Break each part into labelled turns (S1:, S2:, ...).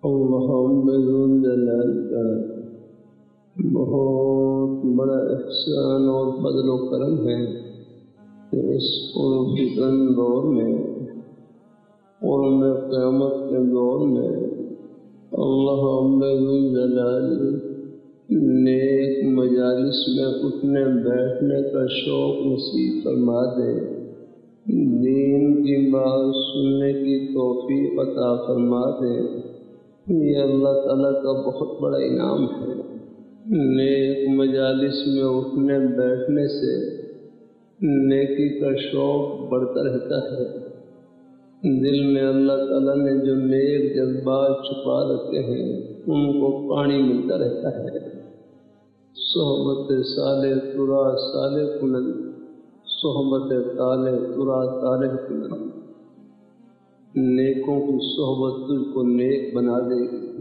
S1: اللہم ذل جلال کا بہت بڑا احسان اور فضل و کرم ہے کہ اس فتن دور میں قرم قیامت کے دور میں اللہم ذل جلال نیک مجالس میں اٹھنے بیٹھنے کا شوق نصیب فرما دے، دین کی بات سننے کی توفیق عطا فرما دے۔ یہ اللہ تعالیٰ کا بہت بڑا انعام ہے۔ نیک مجالس میں اٹھنے بیٹھنے سے نیکی کا شوق بڑھتا رہتا ہے۔ دل میں اللہ تعالیٰ نے جو نیک جذبات چھپا رکھے ہیں ان کو پانی ملتا رہتا ہے۔ صحبت صالح ترا صالح کنن، صحبت طالح ترا طالح کنن۔ نیکوں کی صحبت تجھ کو نیک بنا دے گی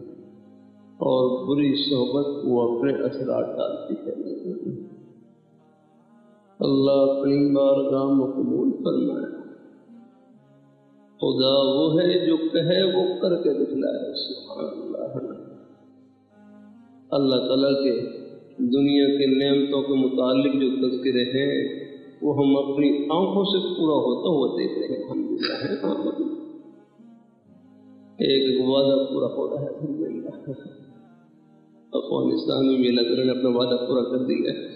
S1: اور بری صحبت وہ اپنے اثرات ڈالتی ہے۔ اللہ اپنی بارگاہ میں قبول فرمائے۔ خدا وہ ہے جو کہے وہ کر کے دکھلائے۔ سبحان اللہ۔ اللہ تعالیٰ کے دنیا کے نعمتوں کے متعلق جو تذکرے ہیں وہ ہم اپنی آنکھوں سے پورا ہوتا ہوا دیکھ رہے ہیں۔ الحمدللہ ایک وعدہ پورا ہو رہا ہے۔ الحمدللہ افغانستان میں میلہ کرنے نے اپنا وعدہ پورا کر دیا ہے۔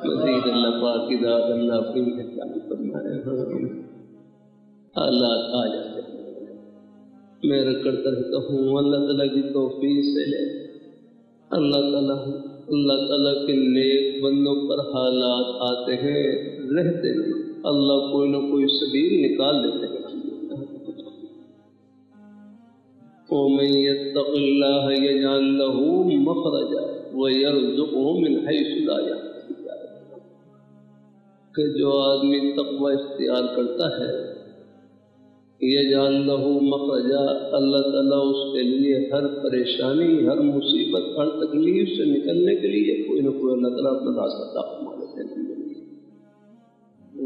S1: مزید اللہ پاک کی ذات اللہ اپنی مہربانی فرمائے۔ حالات آ جاتے ہیں، میں کرتا رہتا ہوں اللہ تعالیٰ کی توفیق سے لے۔ اللہ تعالیٰ کے نیک بندوں پر حالات آتے ہیں، رہتے نہیں، اللہ کوئی نہ کوئی سبیل نکال دیتے ہیں۔ وَمَن يَتَّقِ اللَّهَ يَجْعَل لَّهُ مَخْرَجًا وَيَرْزُقْهُ مِنْ حَيْثُ لَا يَحْتَسِبُ۔ کہ جو آدمی تقوی اختیار کرتا ہے یجعل لہ مخرجا، اللہ تعالیٰ اس کے لیے ہر پریشانی، ہر مصیبت، ہر تکلیف سے نکلنے کے لیے کوئی نہ کوئی اللہ تعالیٰ اپنا راستہ عطا فرما دیتے ہیں۔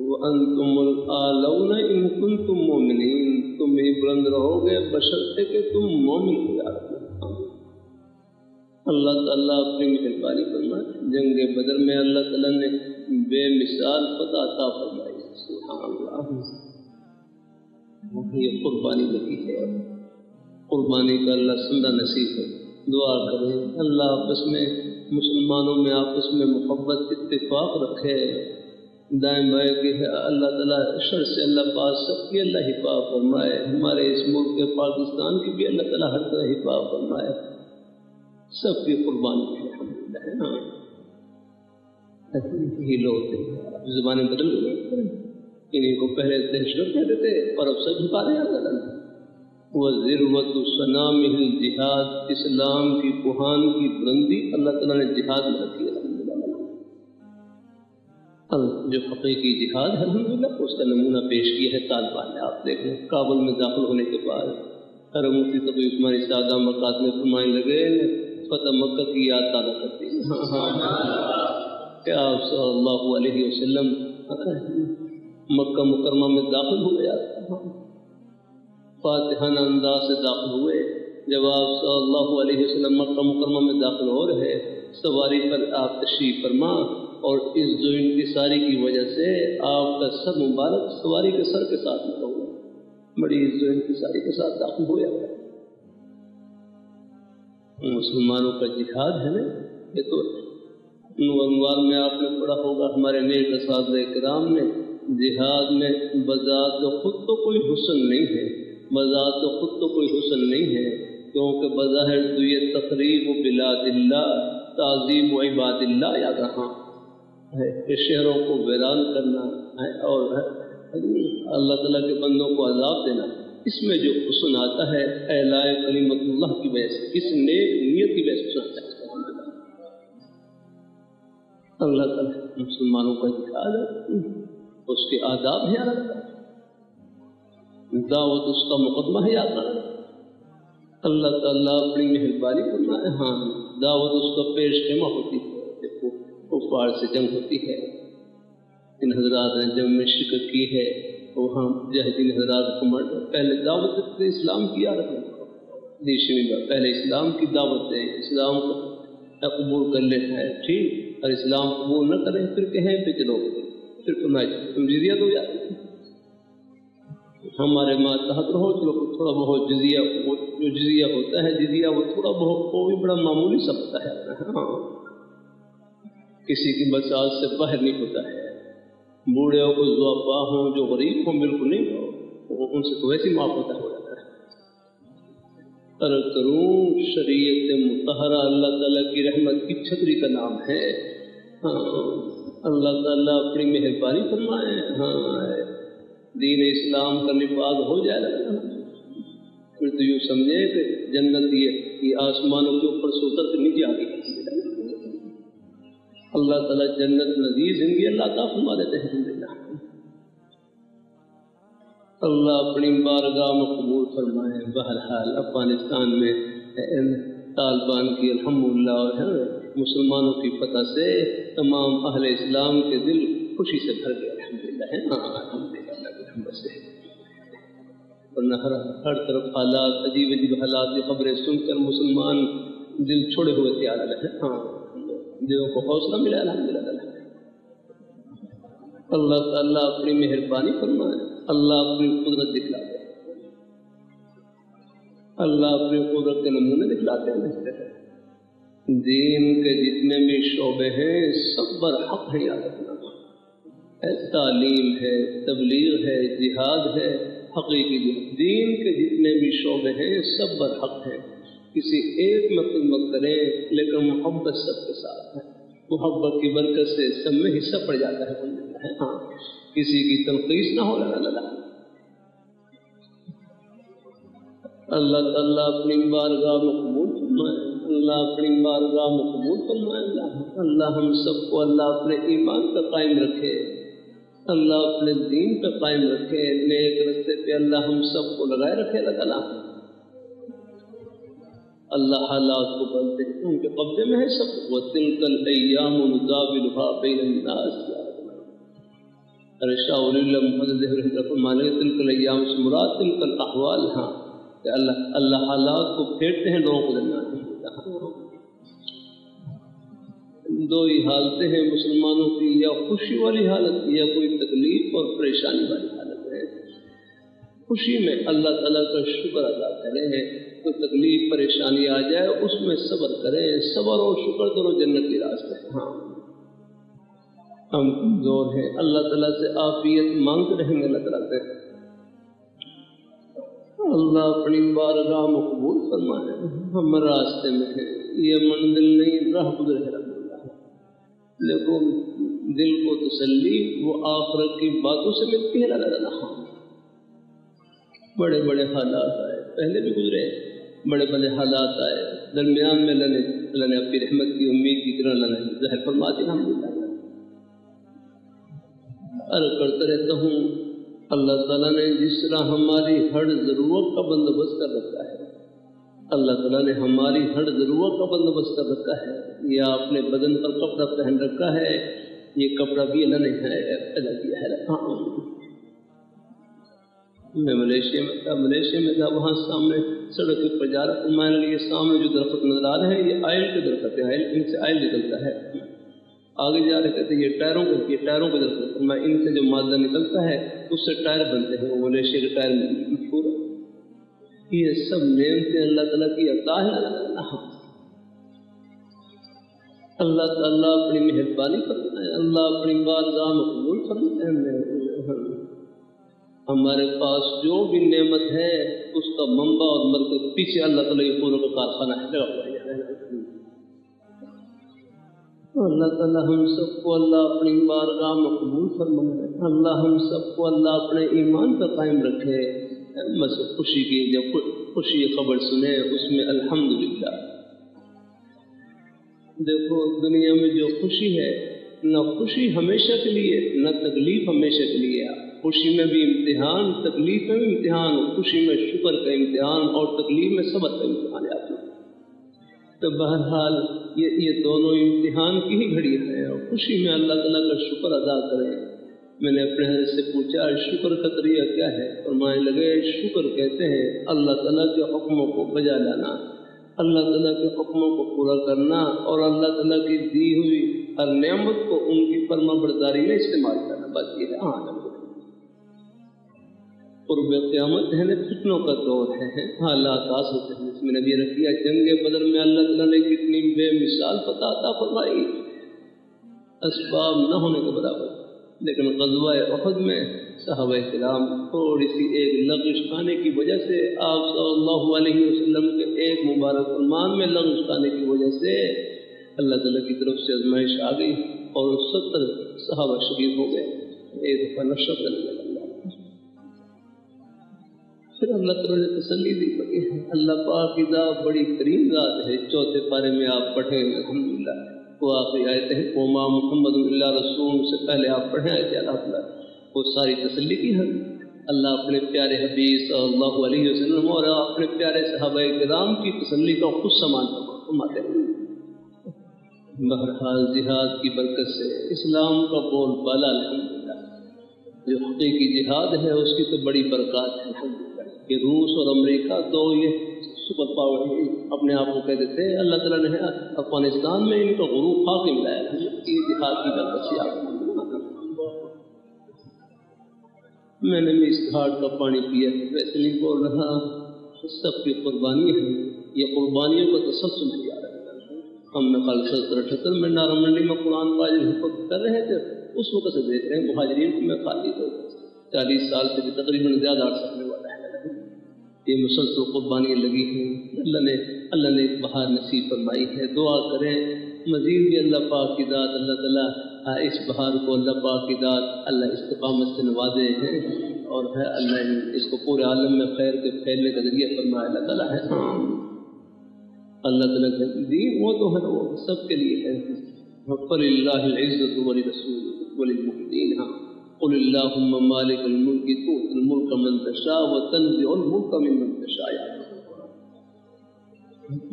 S1: وَأَنْتُمُ الْأَعْلَوْنَ إِن كُنتُم مُؤْمِنِينَ، تم ہی بلند رہو گے بشرطے کہ تم مومن ہو جاتے ہو۔ اللہ تعالیٰ اپنی مہربانی فرمائے۔ جنگ بدر میں اللہ تعالیٰ نے بے مثال فتح عطا فرمائی۔ سبحان اللہ۔ یہ قربانی لگی ہے، قربانی کا اللہ سندہ نصیب ہے۔ دعا کریں اللہ آپس میں مسلمانوں میں آپس میں محبت اتفاق رکھے، دائیں بائیں کی ہے اللہ تعالیٰ شر سے اللہ پاک سب کی اللہ حفاظت فرمائے۔ ہمارے اس ملک کے پاکستان کی بھی اللہ تعالیٰ ہر طرح حفاظت فرمائے۔ سب کی قربانی ہے الحمدللہ۔ یہ لوگ زبانیں بدل گئی، انہیں کو پہلے دہشت کہتے تھے اور اب سب جھکا رہے ہیں۔ وَذِرْوَةُ صَنَامِهِ الْجِهَادِ، اسلام کی کوہان کی بلندی اللہ تعالیٰ نے جہاد میں رکھی ہے۔ جو حقیقی جہاد ہے الحمدللہ اس کا نمونہ پیش کیا ہے طالبان نے۔ آپ دیکھ لیں کابل میں داخل ہونے کے بعد حرم مفتی تقی عثمانی سادہ مقات میں فرمائے لگے فتح مکہ کی یاد تازہ کرتی ہے۔ کیا آپ صلی اللہ علیہ وسلم مکہ مکرمہ میں داخل ہو گیا، فاتحانہ انداز سے داخل ہوئے۔ جب آپ صلی اللہ علیہ وسلم مکہ مکرمہ میں داخل ہو رہے، سواری پر آپ تشریف فرما اور اس جو انکساری کی وجہ سے آپ کا سر مبارک سواری کے سر کے ساتھ لگا ہوا، بڑی جو انکساری کے ساتھ داخل ہو جاتا ہے۔ مسلمانوں کا جہاد ہے نا، یہ تو انوار میں آپ نے پڑھا ہوگا ہمارے نیک اساتذہ کرام نے، جہاد میں بذات خود تو کوئی حسن نہیں ہے، بذات خود تو کوئی حسن نہیں ہے، کیونکہ بظاہر تو یہ تقریب بلاد اللہ، تعظیم و عباد اللہ یاد رہا ہے کہ شہروں کو ویران کرنا ہے اور اللہ تعالیٰ کے بندوں کو عذاب دینا، اس میں جو حسن آتا ہے اعلاء کلمت اللہ کی وجہ سے، اس نیک نیت کی وجہ سے آتا ہے۔ اللہ تعالیٰ مسلمانوں کا جہاد ہے، اس کے آداب ہے الگ، دعوت اس کا مقدمہ ہے یاد رکھنا۔ اللہ تعالیٰ اپنی مہربانی فرمائے۔ ہاں دعوت اس کا پیش خیمہ ہوتی ہے، کفار سے جنگ ہوتی ہے، ان حضرات نے جنگ میں شرکت کی ہے، وہاں مجاہدین حضرات کو پہلے دعوت اسلام کیا رکھنا، دیشی میں پہلے اسلام کی دعوت ہے، اسلام کو قبول کر لینا ہے ٹھیک، اور اسلام قبول نہ کریں پھر کہیں پہ چلو، پھر تم جزیہ دو جاتے ہیں، ہمارے ماتحت رہو، چلو تھوڑا بہت جزیہ، جو جزیہ ہوتا ہے جزیہ وہ تھوڑا بہت وہ بھی بڑا معمولی سا ہوتا ہے، ہاں کسی کی بساط سے باہر نہیں ہوتا ہے، بوڑھے ہو کچھ ضعفاء ہوں جو غریب ہوں بالکل نہیں ہو، ان سے تو ویسے معاف ہوتا ہو جاتا ہے۔ عرض کروں شریعت مطہرہ اللہ تعالیٰ کی رحمت کی چھتری کا نام ہے، ہاں اللہ تعالیٰ اپنی مہربانی فرمائے، ہاں دین اسلام کا نفاذ ہو جائے گا پھر تو یوں سمجھے کہ جنت یہ آسمانوں کے اوپر سے اتر کے نیچے آ گئی، اللہ تعالیٰ جنت نذیر زندگی اللہ کا فرما دیتے ہیں، اللہ اپنی بارگاہ میں قبول فرمائے۔ بہرحال افغانستان میں طالبان کی الحمدللہ اور مسلمانوں کی فتح سے تمام اہل اسلام کے دل خوشی سے بھر گئے، الحمدللہ ہے نا، الحمدللہ اللہ کی رحمت سے، ورنہ ہر طرف حالات عجیب عجیب حالات کی خبریں سن کر مسلمان دل چھوڑے ہوئے تیار رہے، ہاں دلوں کو حوصلہ ملا الحمدللہ۔ اللہ تعالیٰ اپنی مہربانی فرمائے، اللہ اپنی قدرت دکھلا دے، اللہ اپنی قدرت کے نمونے دکھلاتے ہیں۔ دین کے جتنے بھی شعبے ہیں سب برحق ہیں، یاد رکھنا، تعلیم ہے، تبلیغ ہے، جہاد ہے، حقیقی دین کے جتنے بھی شعبے ہیں سب برحق ہیں، کسی ایک میں خدمت کریں لیکن محبت سب کے ساتھ ہے، محبت کی برکت سے سب میں حصہ پڑ جاتا ہے، ہاں کسی کی تنقیص نہ ہو لگا۔ اللہ تعالیٰ اپنی بارگاہ میں قبول فرمائے، اللہ اپنی بارگاہ میں قبول فرمائے، اللہ ہم سب کو اللہ اپنے ایمان پہ قائم رکھے، اللہ اپنے دین پہ قائم رکھے، نیک رستے پہ اللہ ہم سب کو لگائے رکھے، اللہ اللہ حالات کو بدلتے ہیں، ان کے قبضے میں ہے سب، وَتِلْكَ الْأَيَّامُ نُدَاوِلُهَا بَيْنَ النَّاسِ، شاہ ولی اللہ محمد ظہر فرمانے تلک الیام سے مراد تلک الاحوال، ہاں کہ اللہ حالات کو پھیرتے ہیں لوگوں کو درمیان، دو ہی حالتیں ہیں مسلمانوں کی، یا خوشی والی حالت یا کوئی تکلیف اور پریشانی والی حالت ہے۔ خوشی میں اللہ تعالیٰ کا شکر ادا کریں، کوئی تکلیف پریشانی آ جائے اس میں صبر کریں، صبر اور شکر دونوں جنت کے راستے ہیں۔ ہاں ہم کمزور ہیں، اللہ تعالیٰ سے عافیت مانگتے رہیں گے، اللہ تعالیٰ سے اللہ اپنی بارگاہ میں قبول فرمائے، ہم راستے میں ہیں، یہ منزل نہیں راہ گزر ہے، لیکن دل کو تسلی وہ آخرت کی باتوں سے ملتی ہے، اللہ بڑے بڑے حالات آئے، پہلے بھی گزرے، بڑے بڑے حالات آئے، درمیان میں اللہ نے اپنی رحمت کی امید کی طرح اللہ نے ظاہر فرما دیا، الحمدللہ۔ عرض کرتا رہتا ہوں اللہ تعالیٰ نے جس طرح ہماری ہر ضرورت کا بندوبست کر رکھا ہے، اللہ تعالیٰ نے ہماری ہر ضرورت کا بندوبست کر رکھا ہے، یا اپنے بدن پر کپڑا پہن رکھا ہے، یہ کپڑا بھی اللہ نے پیدا کیا ہے۔ میں ملیشیا میں تھا، وہاں سامنے سڑک پر جا رہا تھا، میں نے یہ سامنے جو درخت نظر آ رہے ہیں یہ آئل کے درخت ہے، ان سے آئل نکلتا ہے، آگے جا رہے کہتے یہ ٹائروں کے درخت، میں ان سے جو مادہ نکلتا ہے اس سے ٹائر بنتے ہیں، وہ ملیشیا کے ٹائر مشہور ہے۔ یہ سب نعمتیں اللہ تعالیٰ کی عطا ہے، اللہ تعالیٰ اپنی مہربانی فرمائے، اللہ اپنی بارگاہ میں قبول فرمائے۔ ہمارے پاس جو بھی نعمت ہے اس کا منبع اور مرکز پیچھے اللہ تعالیٰ یہ پوروں کا کارخانہ ہے، اللہ تعالیٰ ہم سب کو اللہ اپنی بارگاہ میں قبول فرمائے، اللہ ہم سب کو اللہ اپنے ایمان پر قائم رکھے۔ بس خوشی کی جب خوشی خبر سنے اس میں الحمدللہ، دیکھو دنیا میں جو خوشی ہے نہ خوشی ہمیشہ کے لیے نہ تکلیف ہمیشہ کے لیے، خوشی میں بھی امتحان، تکلیف میں بھی امتحان، خوشی میں شکر کا امتحان اور تکلیف میں صبر کا امتحان ہے۔ تو بہرحال یہ دونوں امتحان کی ہی گھڑیاں ہیں، اور خوشی میں اللہ تعالیٰ کا شکر ادا کریں، میں نے اپنے حضرت سے پوچھا شکر کا طریقہ کیا ہے؟ فرمانے لگے شکر کہتے ہیں اللہ تعالیٰ کے حکموں کو بجا لانا، اللہ تعالیٰ کے حکموں کو پورا کرنا اور اللہ تعالیٰ کی دی ہوئی ہر نعمت کو ان کی فرما برداری میں استعمال کرنا، بس یہ ہے آنند۔ قرب قیامت ہے فتنوں کا دور ہے، حالات آسد ہیں، اس میں نبی رکھیا جنگ بدر میں اللہ تعالیٰ نے کتنی بے مثال فتح عطا فرمائی، اسباب نہ ہونے کے برابر، لیکن غزوہ احد میں صحابہ کرام تھوڑی سی ایک لغزش کھانے کی وجہ سے آپ صلی اللہ علیہ وسلم کے ایک مبارک فرمان میں لغزش کھانے کی وجہ سے اللہ تعالیٰ کی طرف سے آزمائش آ گئی اور 70 صحابہ شہید ہو گئے۔ ایک دفعہ نشر کر لیا، پھر اللہ تعالیٰ نے تسلی دی کہ اللہ پاک کی ذات بڑی کریم ذات ہے۔ چوتھے پارے میں آپ پڑھیں الحمدللہ وہ آخری آیت ہے وما محمد اللہ رسول سے پہلے آپ پڑھیں آیت اللہ وہ ساری تسلی کی ہے۔ اللہ اپنے پیارے حبیب صلی اللہ علیہ وسلم اور اپنے پیارے صحابہ کرام کی تسلی کا خود سامان فرماتے ہیں۔ بہرحال جہاد کی برکت سے اسلام کا بول بالا الحمدللہ، جو حقیقی جہاد ہے اس کی تو بڑی برکات ہے الحمدللہ۔ کہ روس اور امریکہ تو یہ سپر پاور اپنے آپ کو کہہ دیتے ہیں، اللہ تعالیٰ نے افغانستان میں ان کا غروب خاک ملایا ہے، یہ جہاد کی برکت سے آپ میں نے بھی اس گھاٹ کا پانی پیا ہے، ویسے نہیں بول رہا، سب کی قربانی ہے، یہ قربانیوں کا تسلسل ہے یار۔ ہم نے کل 78 میں نارا منڈی میں قرآن واجب حکم کر رہے تھے، اس وقت سے دیکھ رہے ہیں مہاجرین کو میں خالی ہو 40 سال سے بھی تقریباً زیادہ عرصہ ہونے والا ہے، یہ مسلسل قربانیاں لگی ہیں۔ اللہ نے ایک بہار نصیب فرمائی ہے، دعا کریں مزید بھی اللہ پاک کی ذات اللہ تعالیٰ اس بہار کو اللہ پاک کی ذات اللہ استقامت سے نوازے ہیں اور ہے اللہ اس کو پورے عالم میں خیر کے پھیلنے کا ذریعہ فرمائے اللہ تعالیٰ ہے۔ اللہ تعالیٰ کے دین وہ تو ہے وہ سب کے لیے ہے، فَلِلَّهِ الْعِزَّةُ وَلِرَسُولِهِ وَلِلْمُؤْمِنِينَ قل اللہم مالک الملک تؤتی الملک من تشاء وتنزع الملک ممن تشاء۔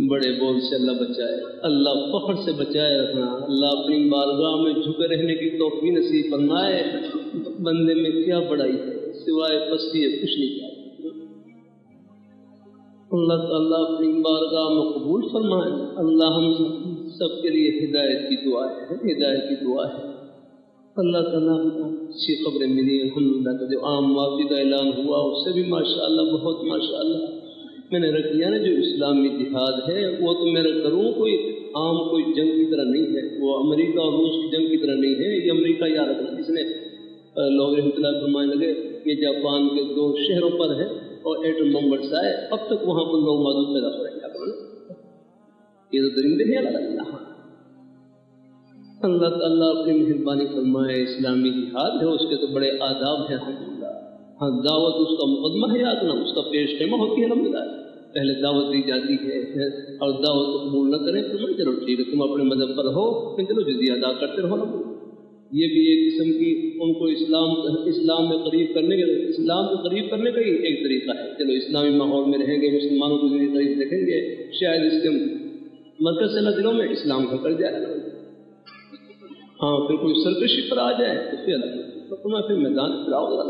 S1: بڑے بول سے اللہ بچائے، اللہ فخر سے بچائے رکھنا، اللہ اپنی بارگاہ میں جھکے رہنے کی توفیق نصیب فرمائے۔ بندے میں کیا بڑائی ہے سوائے پستی ہے، کچھ نہیں کیا۔ اللہ تعالیٰ اپنی بارگاہ میں قبول فرمائے۔ اللہ ہم سب کے لیے ہدایت کی دعا ہے، ہدایت کی دعا ہے۔ اللہ تعالیٰ اچھی خبریں ملی الحمدللہ کا جو عام معافی کا اعلان ہوا اس سے بھی ماشاءاللہ بہت ماشاءاللہ میں نے رکھ لیا نا۔ جو اسلامی جہاد ہے وہ تو میں کروں کوئی عام کوئی جنگ کی طرح نہیں ہے، وہ امریکہ اور روس کی جنگ کی طرح نہیں ہے۔ یہ امریکہ یاد رکھنا، جس نے لوگ رحمۃ اللہ فرمانے لگے یہ جاپان کے 2 شہروں پر ہے اور ایٹم بم برسائے، اب تک وہاں پر لوگ معذور پیدا ہو رہے ہیں، یہ تو درندے ہیں اللہ۔ اللہ تعالیٰ اپنی مہربانی فرمائے، اسلامی جہاد ہے اس کے تو بڑے آداب ہیں الحمدللہ۔ ہاں دعوت اس کا مقدمہ ہے یاد نہ، اس کا پیش خیمہ ہوتی ہے الحمدللہ، پہلے دعوت دی جاتی ہے اور دعوت کو قبول نہ کریں تو چلو ٹھیک ہے تم اپنے مذہب پر ہو، پھر چلو جزیہ ادا کرتے رہو نا۔ یہ بھی ایک قسم کی ان کو اسلام میں قریب کرنے کے اسلام کو قریب کرنے کا ہی ایک طریقہ ہے۔ چلو اسلامی ماحول میں رہیں گے، مسلمانوں کو زندگی قریب دیکھیں گے، شاید اس کے مرکز سے اللہ دلوں میں اسلام کا کر جائے گا۔ ہاں پھر کوئی سرکشی پر آ جائے تو پھر میدان پھراؤ گا۔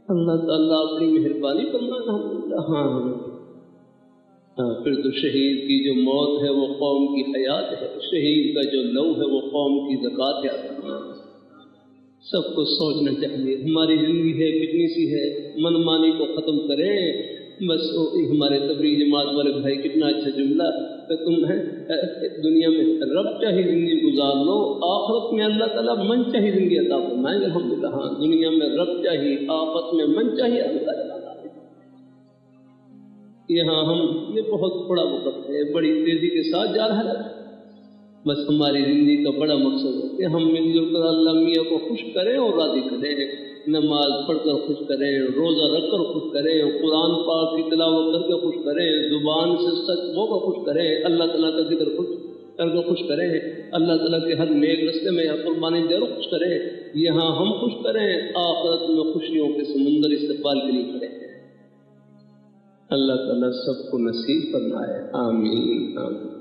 S1: اللہ تعالیٰ اپنی مہربانی فرمانا۔ ہاں پھر تو شہید کی جو موت ہے وہ قوم کی حیات ہے، شہید کا جو لو ہے وہ قوم کی زکوٰۃ ہے۔ سب کو سوچنا چاہیے ہماری زندگی ہے کتنی سی ہے، من مانی کو ختم کریں۔ بس ہمارے تبلیغ جماعت والے بھائی کتنا اچھا جملہ کہ تم ہے دنیا میں رب چاہی زندگی گزار لو، آخرت میں اللہ تعالیٰ من چاہی زندگی عطا فرمائیں گے الحمدللہ۔ ہاں دنیا میں رب چاہی، آخرت میں من چاہی اللہ تعالیٰ۔ یہاں ہم یہ بہت بڑا وقت ہے، بڑی تیزی کے ساتھ جا رہا ہے۔ بس ہماری زندگی کا بڑا مقصد ہے کہ ہم مل جل کر اللہ میاں کو خوش کریں اور راضی کریں، نماز پڑھ کر خوش کریں، روزہ رکھ کر خوش کریں، قرآن پاک کی تلاوت کر کے خوش کریں، زبان سے سچ بول کر خوش کریں، اللہ تعالیٰ کا ذکر خوش کر کے خوش کریں، اللہ تعالیٰ کے ہر نیک رستے میں قربانی ضرور خوش کریں۔ یہاں ہم خوش کریں، آخرت میں خوشیوں کے سمندر استقبال کے لیے کریں۔ اللہ تعالیٰ سب کو نصیب فرمائے، آمین آمین۔